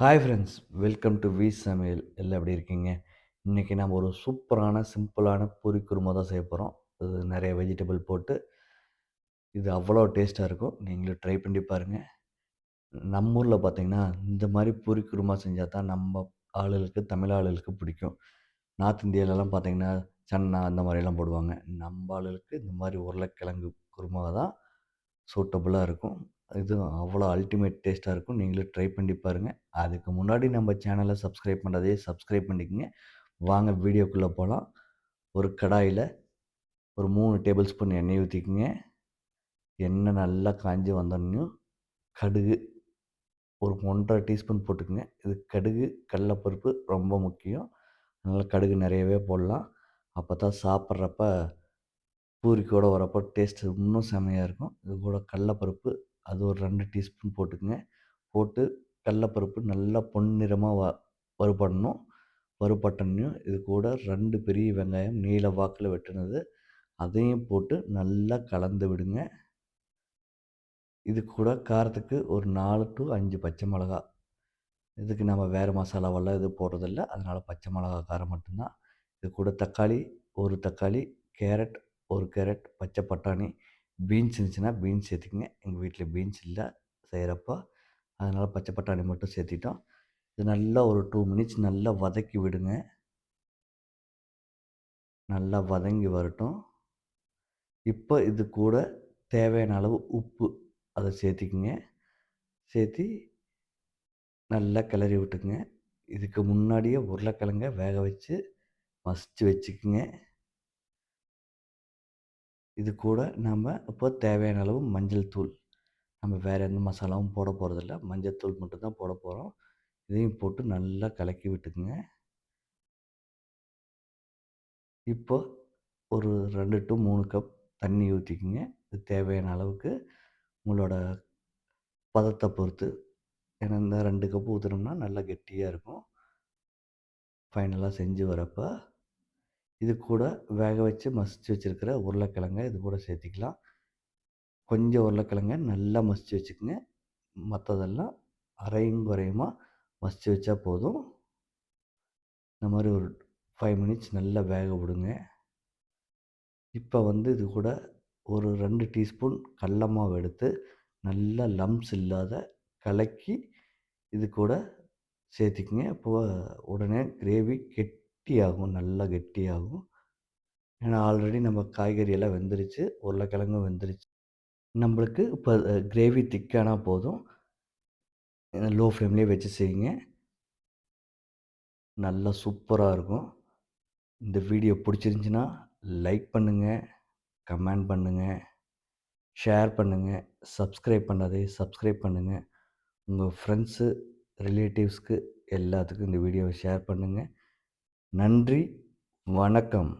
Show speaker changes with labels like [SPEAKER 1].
[SPEAKER 1] Hi friends, welcome to வி சமையல். எல்லாம் எப்படி இருக்கீங்க? இன்றைக்கி நம்ம ஒரு சூப்பரான சிம்பிளான பூரி குருமா தான் செய்ய போகிறோம். இது நிறைய வெஜிடபிள் போட்டு இது அவ்வளோ டேஸ்ட்டாக இருக்கும். நீங்களும் ட்ரை பண்ணி பாருங்கள். நம்ம ஊரில் பார்த்தீங்கன்னா இந்த மாதிரி பூரி குருமா செஞ்சால் தான் நம்ம ஆளுகளுக்கு, தமிழ் ஆளுகளுக்கு பிடிக்கும். நார்த் இந்தியாவிலலாம் பார்த்தீங்கன்னா சன்னா அந்த மாதிரிலாம் போடுவாங்க. நம்ம ஆளுகளுக்கு இந்த மாதிரி உருளைக்கிழங்கு குருமா தான் சூட்டபுளாக இருக்கும். இது அவ்வளோ அல்டிமேட் டேஸ்ட்டாக இருக்கும். நீங்களும் ட்ரை பண்ணி பாருங்கள். அதுக்கு முன்னாடி நம்ம சேனலை சப்ஸ்கிரைப் பண்ணாதே சப்ஸ்கிரைப் பண்ணிக்கங்க. வாங்க வீடியோக்குள்ளே போகலாம். ஒரு கடாயில் ஒரு 3 டேபிள் ஸ்பூன் எண்ணெய் ஊற்றிக்கங்க. எண்ணெய் நல்லா காஞ்சி வந்தோடனையும் கடுகு ஒரு 1 1/2 டீஸ்பூன் போட்டுக்கங்க. இது கடுகு, கடலைப்பருப்பு ரொம்ப முக்கியம். அதனால் கடுகு நிறையவே போடலாம். அப்போ தான் சாப்பிட்றப்ப பூரிக்கோட வரப்போ டேஸ்ட்டு இன்னும் செம்மையாக இருக்கும். இது கூட கடலைப்பருப்பு அது ஒரு 2 டீஸ்பூன் போட்டுக்கங்க. போட்டு கடலைப்பருப்பு நல்லா பொன்னிறமாக வறுபடணும். வறுபட்டனையும் இது கூட 2 பெரிய வெங்காயம் நீல வாக்கில் வெட்டுனது அதையும் போட்டு நல்லா கலந்து விடுங்க. இது கூட காரத்துக்கு ஒரு 4 to 5 பச்சை மிளகா. இதுக்கு நம்ம வேறு மசாலாவெல்லாம் எதுவும் போடுறதில்ல. அதனால் பச்சை மிளகா காரம் மட்டும்தான். இது கூட தக்காளி, 1 தக்காளி, கேரட், 1 கேரட், பச்சை பட்டாணி, பீன்ஸ் இருந்துச்சுன்னா பீன்ஸ் சேர்த்துக்கங்க. எங்கள் வீட்டில் பீன்ஸ் இல்ல செய்கிறப்ப. அதனால் பச்சை பட்டாணி மட்டும் சேர்த்திட்டோம். இது நல்லா ஒரு 2 மினிட்ஸ் நல்லா வதக்கி விடுங்க. நல்லா வதங்கி வரட்டும். இப்போ இது கூட தேவையான அளவு உப்பு அதை சேர்த்திக்கங்க. சேர்த்தி நல்லா கிளறி விட்டுக்குங்க. இதுக்கு முன்னாடியே உருளைக்கிழங்க வேக வச்சு மசிச்சு வச்சுக்குங்க. இது கூட நம்ம இப்போ தேவையான அளவு மஞ்சள் தூள். நம்ம வேறு எந்த மசாலாவும் போட போகிறதில்ல. மஞ்சள் தூள் மட்டும் தான் போட போகிறோம். இதையும் போட்டு நல்லா கலக்கி விட்டுக்குங்க. இப்போ ஒரு 2 to 3 கப் தண்ணி ஊற்றிக்குங்க. இது தேவையான அளவுக்கு உங்களோட பதத்தை பொறுத்து. ஏன்னா இந்த 2 கப் ஊற்றுனோம்னா நல்லா கெட்டியாக இருக்கும். ஃபைனலாக செஞ்சு வரப்போ இது கூட வேக வச்சு மசிச்சு வச்சுருக்கிற உருளைக்கிழங்க இது கூட சேர்த்திக்கலாம். கொஞ்சம் உருளைக்கிழங்க நல்லா மசிச்சு வச்சுக்கோங்க. மற்றதெல்லாம் அரையும் குறையுமா மசிச்சு வச்சா போதும். இந்த மாதிரி ஒரு 5 மினிட்ஸ் நல்லா வேக விடுங்க. இப்போ இது கூட ஒரு 2 டீஸ்பூன் கடல மாவு எடுத்து நல்லா லம்ப்ஸ் இல்லாத கலக்கி இது கூட சேர்த்திக்கங்க. இப்போ உடனே கிரேவி கெட்டியாகும், நல்லா கெட்டியாகும். ஏன்னா ஆல்ரெடி நம்ம காய்கறி எல்லாம் வெந்துருச்சு, உருளைக்கிழங்கும் வெந்துருச்சு. நம்மளுக்கு இப்போ கிரேவி திக்கானா போதும். லோ ஃப்ளேம்லேயே வச்சு செய்யுங்க. நல்லா சூப்பராக இருக்கும். இந்த வீடியோ பிடிச்சிருந்துச்சின்னா லைக் பண்ணுங்கள், கமெண்ட் பண்ணுங்கள், ஷேர் பண்ணுங்கள், சப்ஸ்கிரைப் பண்ணாதே சப்ஸ்கிரைப் பண்ணுங்கள். உங்கள் ஃப்ரெண்ட்ஸு, ரிலேட்டிவ்ஸ்க்கு எல்லாத்துக்கும் இந்த வீடியோவை ஷேர் பண்ணுங்கள். நன்றி, வணக்கம்.